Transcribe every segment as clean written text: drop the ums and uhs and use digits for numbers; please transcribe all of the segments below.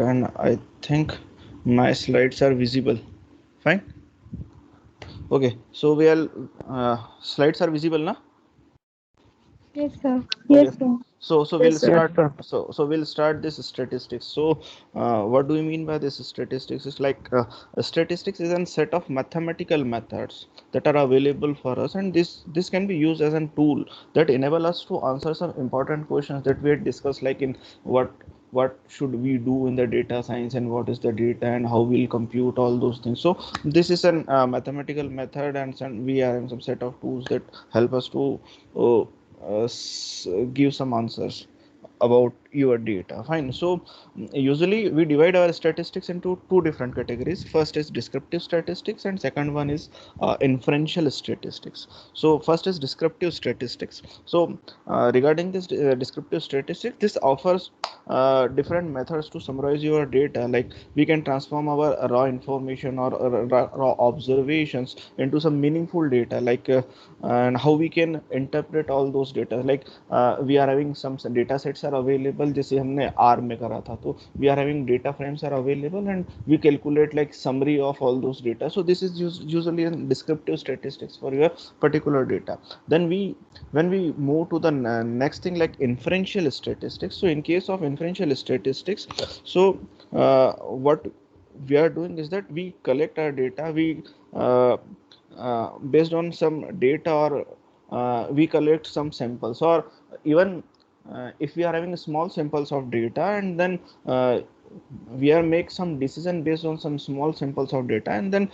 And I think my slides are visible. Fine. Okay, so slides are visible now. Yes, sir. Okay, so Yes, we'll sir. start. So we'll start this statistics. So what do we mean by this statistics? It's like statistics is a set of mathematical methods that are available for us, and this can be used as a tool that enable us to answer some important questions that we had discussed, like in what what should we do in the data science, and what is the data, and how we'll compute all those things. So this is an mathematical method, and we are in some set of tools that help us to uh, give some answers about your data. Fine. So usually we divide our statistics into two different categories. First is descriptive statistics, and second one is inferential statistics. So first is descriptive statistics. So regarding this descriptive statistics, this offers different methods to summarize your data. Like we can transform our raw information or raw observations into some meaningful data, like and how we can interpret all those data. Like we are having some data sets are available, जैसे हमने R में करा था, तो we are having data frames are available, and we calculate like summary of all those data. So this is usually a descriptive statistics for your particular data. Then when we move to the next thing, like inferential statistics. So in case of inferential statistics, so what we are doing is that we collect our data, we based on some data, or we collect some samples, or even if we are having small samples of data, and then we are make some decision based on some small samples of data, and then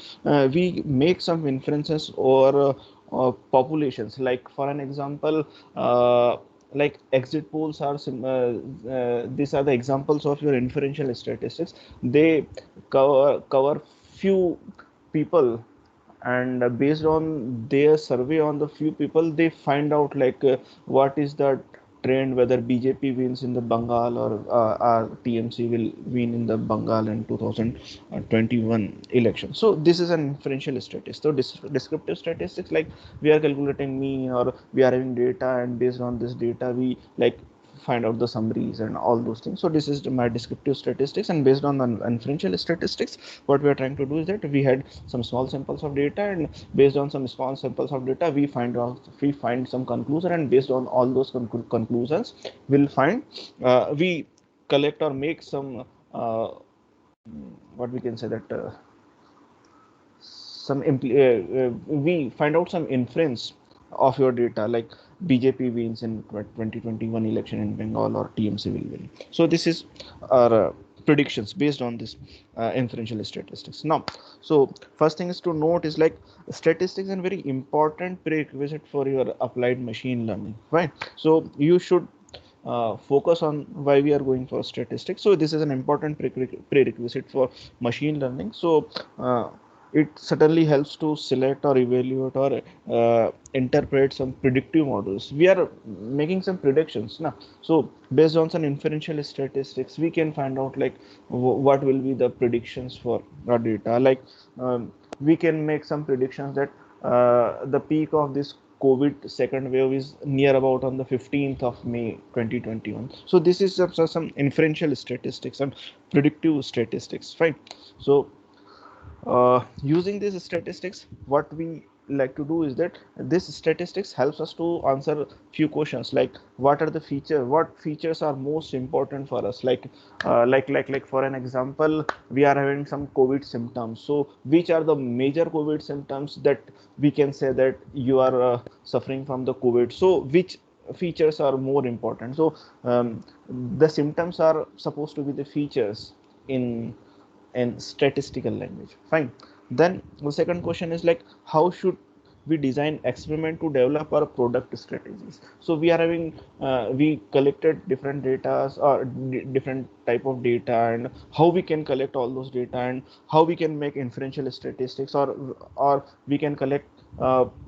we make some inferences or populations. Like for an example, like exit polls are these are the examples of your inferential statistics. They cover few people, and based on their survey on the few people, they find out like what is the trend, whether BJP wins in the Bengal, or TMC will win in the Bengal in 2021 election. So this is an inferential statistics. So descriptive statistics, like we are calculating mean, or we are having data, and based on this data we like find out the summaries and all those things. So this is my descriptive statistics. And based on the inferential statistics, what we are trying to do is that we had some small samples of data, and based on some small samples of data we find some conclusion, and based on all those conclusions we'll find we collect or make some what we can say that we find out some inference of your data, like BJP wins in 2021 election in Bengal, or TMC will win. So this is our predictions based on this inferential statistics. Now, so first thing is to note is like statistics is a very important prerequisite for your applied machine learning, right? So you should focus on why we are going for statistics. So this is an important prerequisite for machine learning. So it certainly helps to select or evaluate or interpret some predictive models. We are making some predictions now. So based on some inferential statistics, we can find out like what will be the predictions for our data. Like we can make some predictions that the peak of this COVID second wave is near about on the 15th of May 2021. So this is some inferential statistics and predictive statistics, fine. So using these statistics, what we like to do is that this statistics helps us to answer few questions, like what are the features, what features are most important for us, like for an example, we are having some COVID symptoms. So which are the major COVID symptoms that we can say that you are suffering from the COVID? So which features are more important? So the symptoms are supposed to be the features in statistical language, fine. Then the second question is like how should we design experiment to develop our product strategies? So we are having we collected different data or different type of data, and how we can collect all those data, and how we can make inferential statistics, or we can collect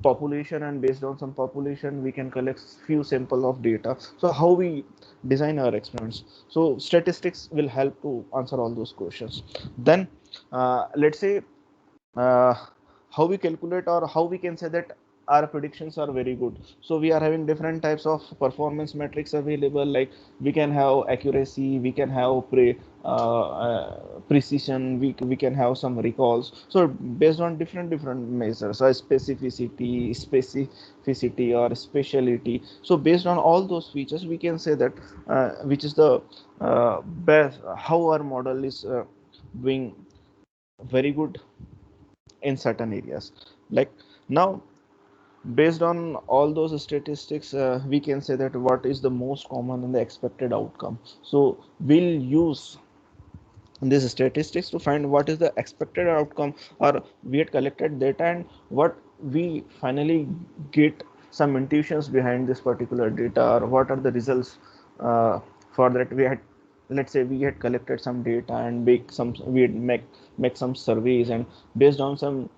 population, and based on some population we can collect few sample of data. So how we design our experiments? So statistics will help to answer all those questions. Then let's say uh, how we calculate, or how we can say that our predictions are very good. So we are having different types of performance metrics available, like we can have accuracy, we can have precision, we can have some recalls. So based on different measures, so specificity or speciality. So based on all those features, we can say that which is the best, how our model is doing very good in certain areas. Like now, based on all those statistics, we can say that what is the most common and the expected outcome. So we'll use these statistics to find what is the expected outcome, or we had collected data and what we finally get some intuitions behind this particular data, or what are the results for that. We had, let's say we had collected some data and we had make some surveys, and based on some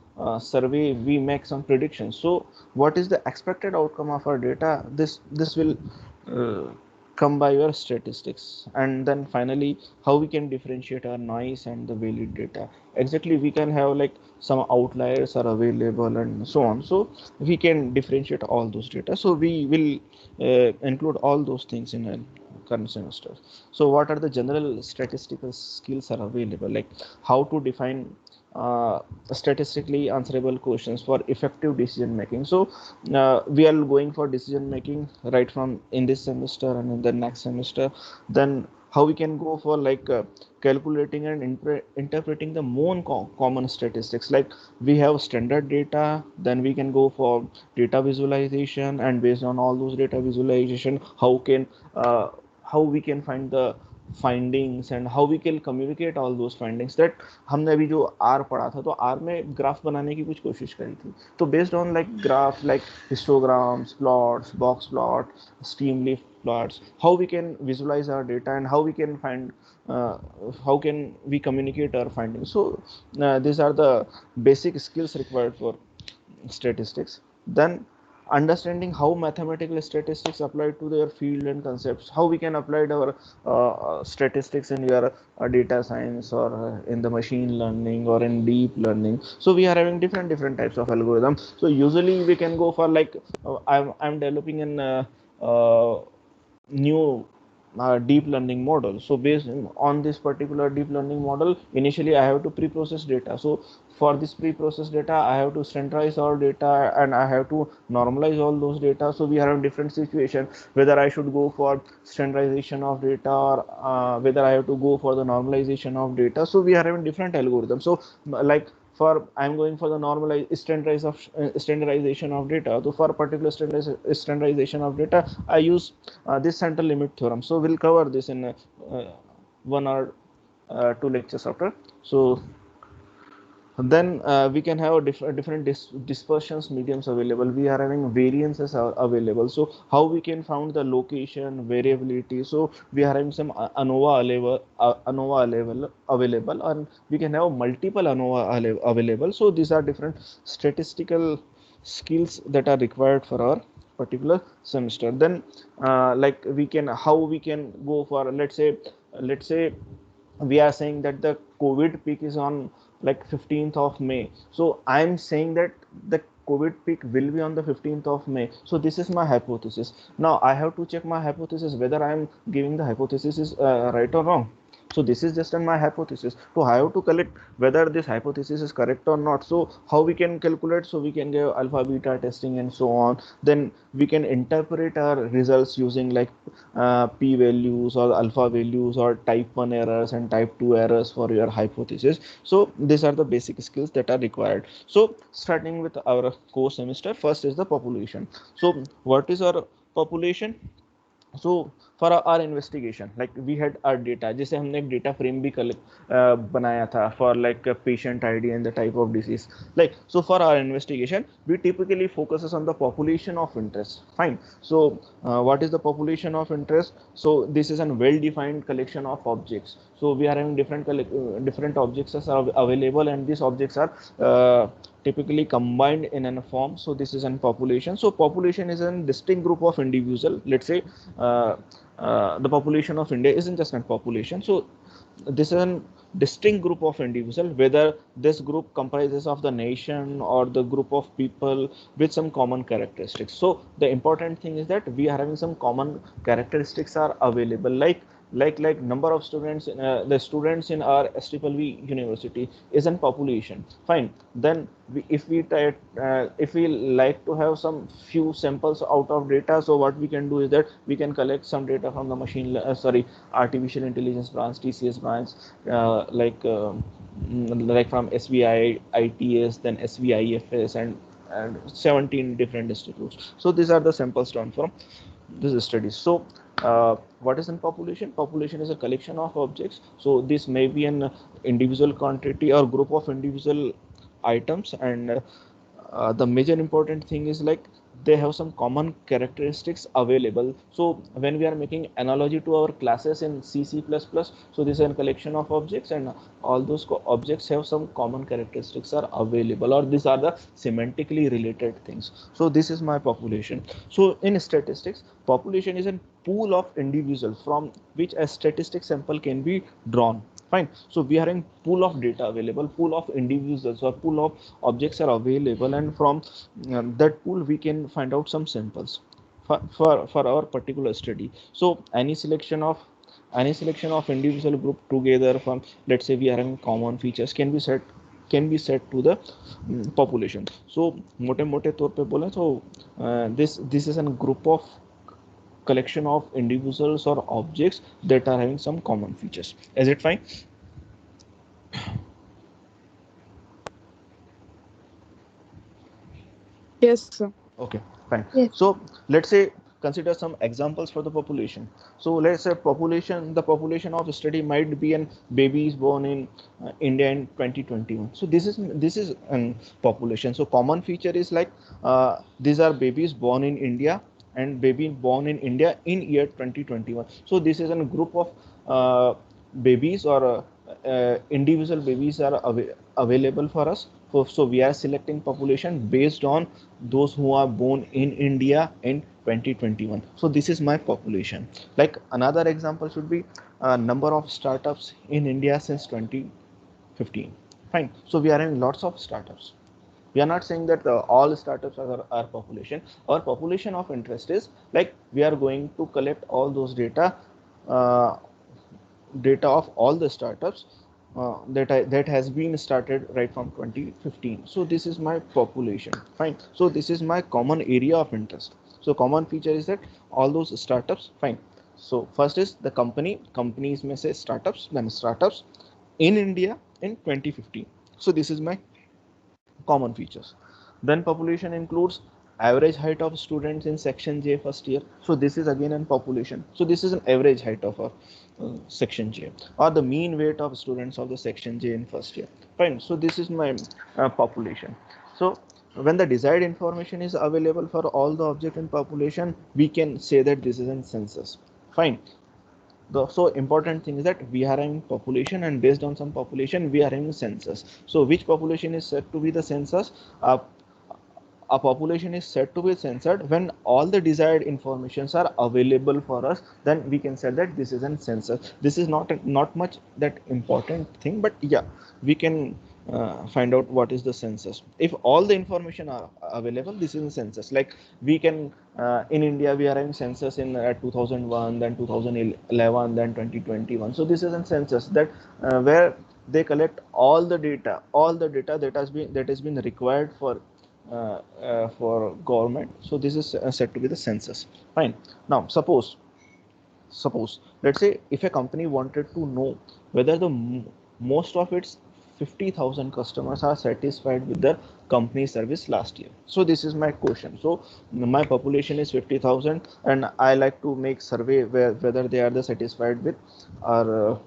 survey we make some predictions. So what is the expected outcome of our data, this will uh, come by your statistics. And then finally, how we can differentiate our noise and the valid data. Exactly, we can have like some outliers are available and so on, so we can differentiate all those data. So we will include all those things in a current semester. So what are the general statistical skills are available, like how to define statistically answerable questions for effective decision making. So we are going for decision making right from in this semester and in the next semester. Then how we can go for like calculating and interpreting the more common statistics. Like we have standard data, then we can go for data visualization, and based on all those data visualization, uh, how we can find the findings and how we can communicate all those findings. That हमने अभी जो are पढ़ा था, तो are में graph बनाने की कुछ कोशिश करी थी. तो based on like graph, like histograms, plots, box plot, stream leaf plots, how we can visualize our data and how we can find uh, how can we communicate our findings. So these are the basic skills required for statistics. Then understanding how mathematical statistics apply to their field and concepts, how we can apply our statistics in your data science, or in the machine learning or in deep learning. So we are having different types of algorithm. So usually we can go for like I'm developing an uh, new deep learning model. So based on this particular deep learning model, initially I have to pre-process data. So for this pre-processed data, I have to standardize all data and I have to normalize all those data. So we have a different situation, whether I should go for standardization of data, or whether I have to go for the normalization of data. So we are having different algorithms. So like for I'm going for the standardization of data. So for a particular standardization of data, I use this central limit theorem. So we'll cover this in one or two lectures after. So then we can have different dispersions mediums available. We are having variances are available. So how we can found the location variability. So we are having some ANOVA level available, and we can have multiple ANOVA available. So these are different statistical skills that are required for our particular semester. Then like we can, how we can go for, let's say we are saying that the COVID peak is on like 15th of May. So I'm saying that the COVID peak will be on the 15th of May. So this is my hypothesis. Now I have to check my hypothesis whether I'm giving the hypothesis is right or wrong. So this is just on my hypothesis. So I have to collect whether this hypothesis is correct or not. So how we can calculate? So we can give alpha beta testing and so on. Then we can interpret our results using like p values or alpha values or type 1 errors and type 2 errors for your hypothesis. So these are the basic skills that are required. So starting with our core semester, first is the population. So what is our population? So for our investigation, like we had our data, जैसे हमने एक data frame भी बनाया था for like patient ID and the type of disease. Like so for our investigation we typically focuses on the population of interest. Fine. So what is the population of interest? So this is a well defined collection of objects. So we are having different objects are available, and these objects are typically combined in a form. So this is a population. So population is a distinct group of individual. Let's say the population of India isn't just a population. So this is a distinct group of individual, whether this group comprises of the nation or the group of people with some common characteristics. So the important thing is that we are having some common characteristics are available. Like like number of students the students in our STPLV university is in population. Fine. Then if we try if we like to have some few samples out of data, so what we can do is that we can collect some data from the sorry, artificial intelligence branch, TCS branch, like from SVI, ITS, then SVIFS, and 17 different institutes. So these are the samples drawn from this study. So what is in population? Population is a collection of objects. So this may be an individual quantity or group of individual items, and the major important thing is like they have some common characteristics available. So when we are making analogy to our classes in C++, so this is a collection of objects, and all those objects have some common characteristics are available, or these are the semantically related things. So this is my population. So in statistics, population is a pool of individuals from which a statistic sample can be drawn. Fine. So we are in pool of data available, pool of individuals or pool of objects are available, and from that pool we can find out some samples for our particular study. So any selection of individual group together from, let's say, we are having common features, can be set to the population. So मोटे मोटे तौर पे बोले तो this is a group of collection of individuals or objects that are having some common features. Is it fine? Yes, sir. Okay, fine. Yes. So let's say consider some examples for the population. So let's say the population of a study might be an babies born in India in 2021. So this is an population. So common feature is like these are babies born in India and baby born in India in year 2021. So this is a group of babies or individual babies are available for us. So we are selecting population based on those who are born in India in 2021. So this is my population. Like another example should be number of startups in India since 2015. Fine. So we are having lots of startups. We are not saying that all startups are our population. Our population of interest is like we are going to collect all those uh, data of all the startups that has been started right from 2015. So this is my population. Fine. So this is my common area of interest. So common feature is that all those startups. Fine. So first is the companies may say startups, then startups in India in 2015. So this is my common features. Then population includes average height of students in section J first year. So this is again an population. So this is an average height of a section J, or the mean weight of students of the section J in first year. Fine. So this is my population. So when the desired information is available for all the object in population, we can say that this is a census. Fine. The so important thing is that we are having population, and based on some population we are having census. So which population is said to be the census? A population is said to be censored when all the desired informations are available for us. Then we can say that this is a census. This is not much that important thing, but yeah, we can find out what is the census. If all the information are available, this is a census. Like we can in India we are having census in 2001, then 2011, then 2021. So this is a census that where they collect all the data that has been required for government. So this is said to be the census. Fine. Now suppose let's say if a company wanted to know whether most of its 50,000 customers are satisfied with their company service last year. So this is my question. So my population is 50,000, and I like to make survey whether they are the satisfied with our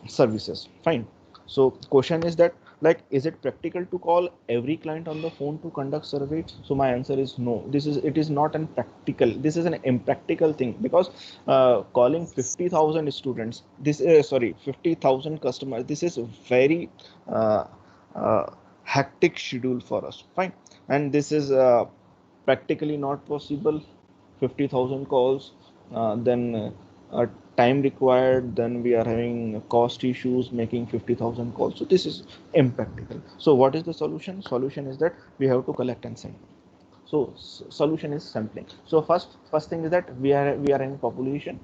services. Fine. So question is that, like, is it practical to call every client on the phone to conduct survey? So my answer is no. It is not an practical. This is an impractical thing, because calling 50,000 students, this sorry 50,000 customers, this is a very uh, uh, hectic schedule for us. Fine. And this is practically not possible. 50,000 calls, then time required, then we are having cost issues making 50,000 calls. So this is impractical. So what is the solution is that we have to collect and sample. So solution is sampling. So first thing is that we are in population.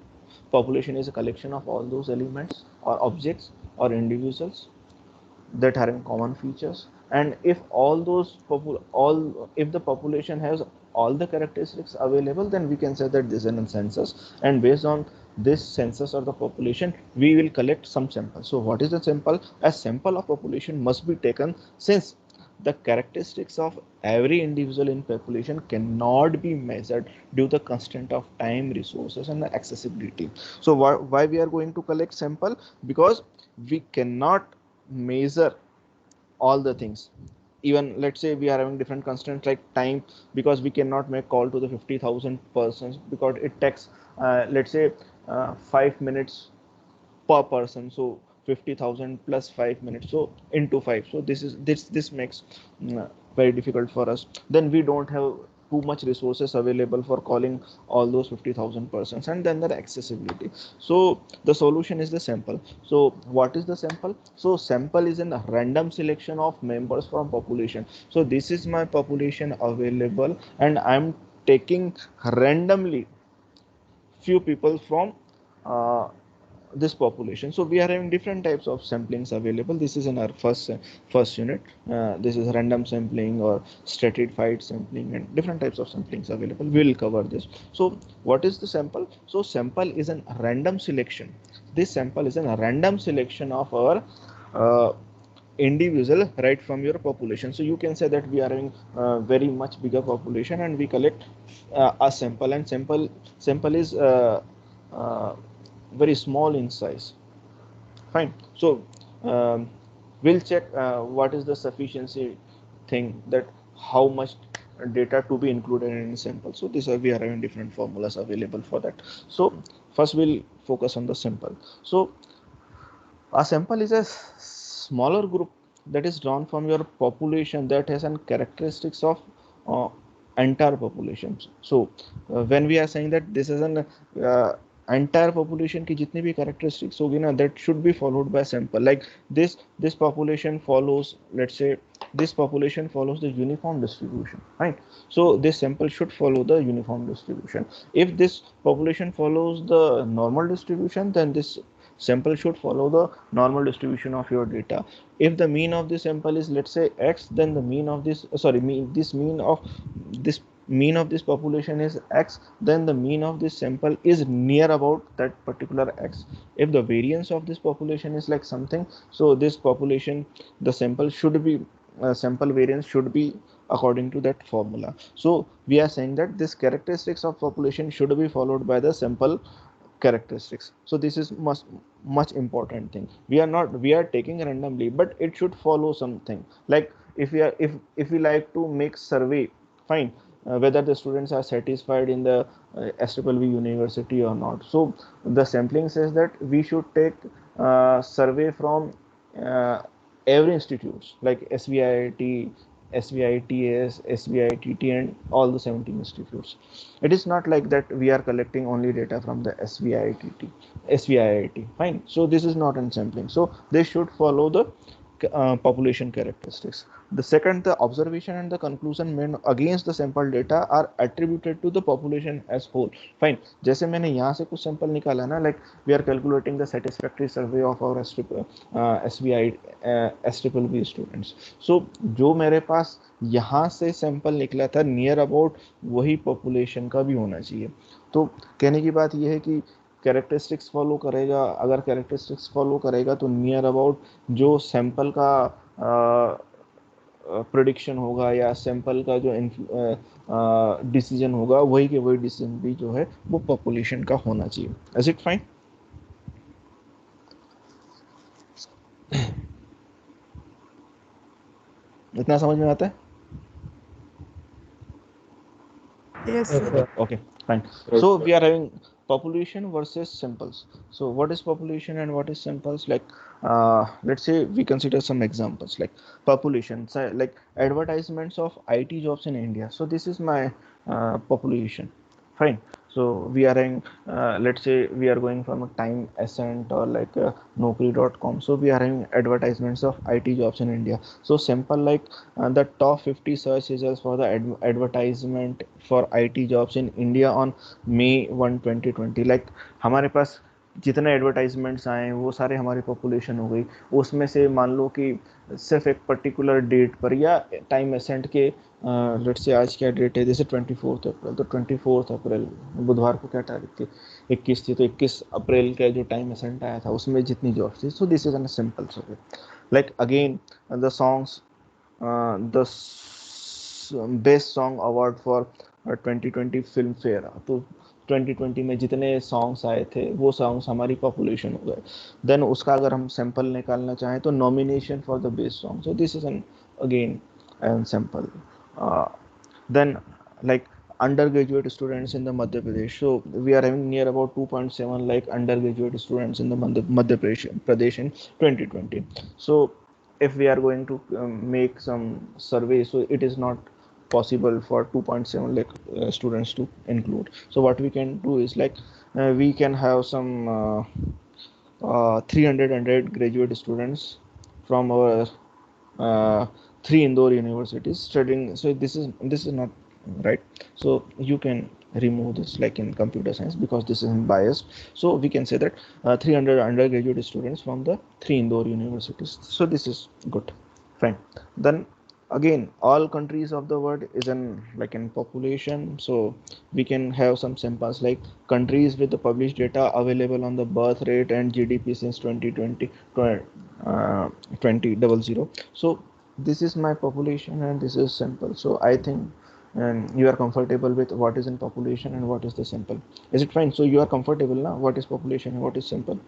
Population is a collection of all those elements or objects or individuals that are in common features, and if all those all if the population has all the characteristics available, then we can say that this is a census, and based on this census or the population we will collect some sample. So what is the sample? A sample of population must be taken since the characteristics of every individual in population cannot be measured due to the constraint of time, resources, and the accessibility. So why we are going to collect sample? Because we cannot measure all the things. Even let's say we are having different constraints like time, because we cannot make call to the 50,000 persons because it takes let's say 5 minutes per person. So 50,000 plus 5 minutes, so into 5. So this makes very difficult for us. Then we don't have too much resources available for calling all those 50,000 persons, and then the accessibility. So the solution is the sample. So what is the sample? So sample is a random selection of members from population. So this is my population available, and I'm taking randomly few people from uh, this population. So we are having different types of samplings available. This is in our first unit. This is random sampling or stratified sampling, and different types of samplings available. We will cover this. So what is the sample? So sample is a random selection. This sample is a random selection of our uh, individual right from your population. So you can say that we are having very much bigger population and we collect a sample, and sample is uh, very small in size. Fine. So we'll check what is the sufficiency thing, that how much data to be included in sample. So these are, we are having different formulas available for that. So first we'll focus on the sample. So a sample is a smaller group that is drawn from your population that has an characteristics of uh, entire populations. So when we are saying that this is an entire population की जितनी भी characteristics होगी ना, that should be followed by sample. Like this population follows, let's say this population follows the uniform distribution, right? So this sample should follow the uniform distribution. If this population follows the normal distribution, then this sample should follow the normal distribution of your data. If the mean of this sample is, let's say, x, then the mean of this this mean of this population is x, then the mean of this sample is near about that particular x. If the variance of this population is like something, so this population, the sample should be sample variance should be according to that formula. So we are saying that this characteristics of population should be followed by the sample characteristics. So this is much important thing. We are not, we are taking randomly, but it should follow something. Like if we are, if we like to make survey, fine, whether the students are satisfied in the SSSB university or not. So the sampling says that we should take survey from uh, every institutes like SVIT, SVITS, SVITT, and all the 17 institutes. It is not like that we are collecting only data from the SVITT, SVIIT. Fine. So this is not in sampling. So they should follow the population characteristics. The second, the observation and the conclusion made against the sample data are attributed to the population as whole. Fine. जैसे मैंने यहाँ से कुछ sample निकाला ना, like we are calculating the satisfactory survey of our SBI SSSB students. So जो मेरे पास यहाँ से sample निकला था नियर अबाउट वही population का भी होना चाहिए. तो कहने की बात यह है कि कैरेक्टरिस्टिक्स फॉलो करेगा, अगर कैरेक्टरिस्टिक्स फॉलो करेगा तो नियर अबाउट जो सैंपल का प्रोडिक्शन होगा या सैंपल का जो डिसीजन होगा वही के वही डिसीजन भी जो है वो पॉपुलेशन का होना चाहिए. Is it fine? इतना समझ में आता है? Yes, sir. Okay, fine. So we are having population versus samples. So what is population and what is samples? Like let's say we consider some examples like population, so like advertisements of IT jobs in India. So this is my population. Fine. So we are in let's say we are going from a time ascent or like naukri.com. So we are having advertisements of IT jobs in India. So sample like the top 50 search results for the advertisement for IT jobs in India on May 1, 2020. Like हमारे पास जितने advertisements आए वो सारे हमारी population हो गई। उसमें से मान लो कि सिर्फ एक पर्टिकुलर डेट पर या टाइम एसेंट के, लेट से आज क्या डेट है, जैसे 24 अप्रैल, तो 24 अप्रैल बुधवार को क्या तारीख थी, 21 थी, तो 21 अप्रैल का जो टाइम एसेंट आया था उसमें जितनी जॉब्स थी। सो this is N simple survey. Like again the songs, the best song award for 2020 film fair, तो 2020 में जितने सॉन्ग्स आए थे वो सॉन्ग्स हमारी पॉपुलेशन हो गए। देन उसका अगर हम सैंपल निकालना चाहें तो nomination for the best song, so this is an again an sample. Then like undergraduate students in the Madhya Pradesh. So we are having near about 2.7 like undergraduate students in the Madhya Pradesh in 2020. So if we are going to make some survey, so it is not possible for 2.7 lakh students to include. So what we can do is like we can have some 300 graduate students from our uh, three indoor universities studying. So this is not right. So you can remove this like in computer science because this is biased. So we can say that 300 undergraduate students from the three indoor universities. So this is good, fine. Then again all countries of the world is in like in population, so we can have some samples like countries with the published data available on the birth rate and GDP since 2020 uh, 2000. So this is my population and this is simple. So I think and you are comfortable with what is in population and what is the simple. Is it fine? So you are comfortable now what is population and what is simple.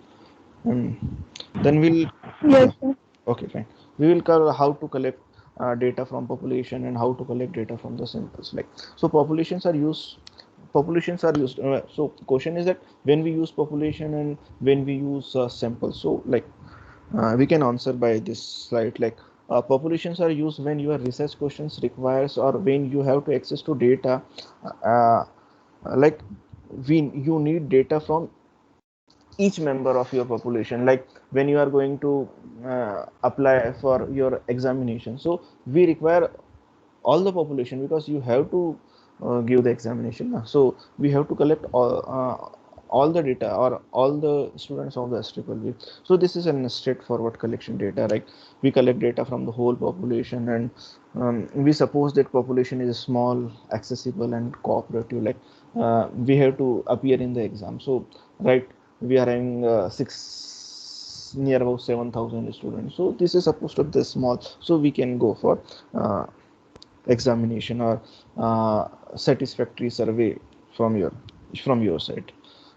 Then we'll, Yes, yeah, sir. okay, fine. We will cover how to collect data from population and how to collect data from the samples. Like, so populations are used. So question is that when we use population and when we use samples. So like we can answer by this slide. Like populations are used when your research questions requires or when you have to access to data. Uh, like we you need data from each member of your population, like when you are going to apply for your examination, so we require all the population because you have to give the examination. So we have to collect all the data or all the students of the SBB. So this is a straightforward collection data, right? We collect data from the whole population, and we suppose that population is small, accessible and cooperative, like we have to appear in the exam. So right, we are having six near about 7,000 students, so this is supposed to be this small, so we can go for uh, examination or satisfactory survey from your side.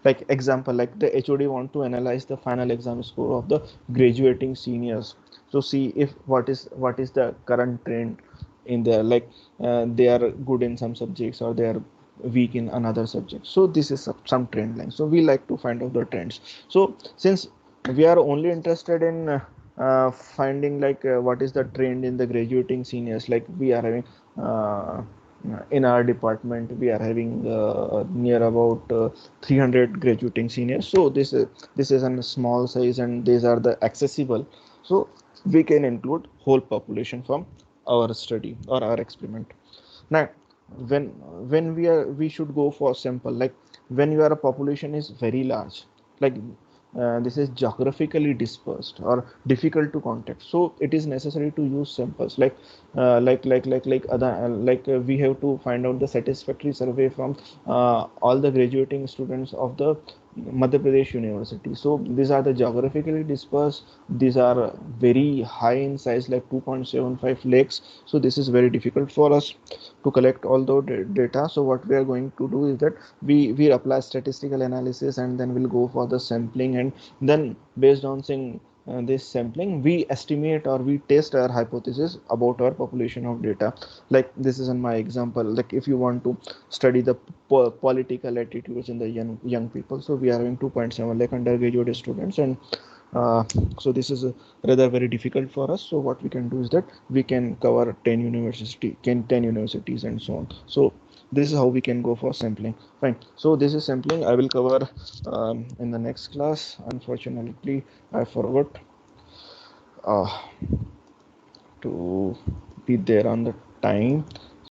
Like example, like the HOD want to analyze the final exam score of the graduating seniors, so see if what is the current trend in their, like they are good in some subjects or they are weak in another subject. So this is some trend line, so we like to find out the trends. So since we are only interested in finding like what is the trend in the graduating seniors, like we are having uh, in our department we are having near about 300 graduating seniors. So this is a small size and these are the accessible, so we can include whole population from our study or our experiment. Now when we should go for sample, like when your population is very large, like this is geographically dispersed or difficult to contact, so it is necessary to use samples like other we have to find out the satisfactory survey from all the graduating students of the Madhya Pradesh University. So these are the geographically dispersed. These are very high in size, like 2.75 lakhs. So this is very difficult for us to collect all the data. So what we are going to do is that we apply statistical analysis and then we'll go for the sampling, and then based on saying this sampling we estimate or we test our hypothesis about our population of data. Like this is in my example, like if you want to study the political attitudes in the young people, so we are having 2.7 like undergraduate students, and uh, so this is rather very difficult for us. So what we can do is that we can cover 10 universities and so on. So this is how we can go for sampling. Fine, so this is sampling. I will cover in the next class. Unfortunately I forgot uh, to be there on the time.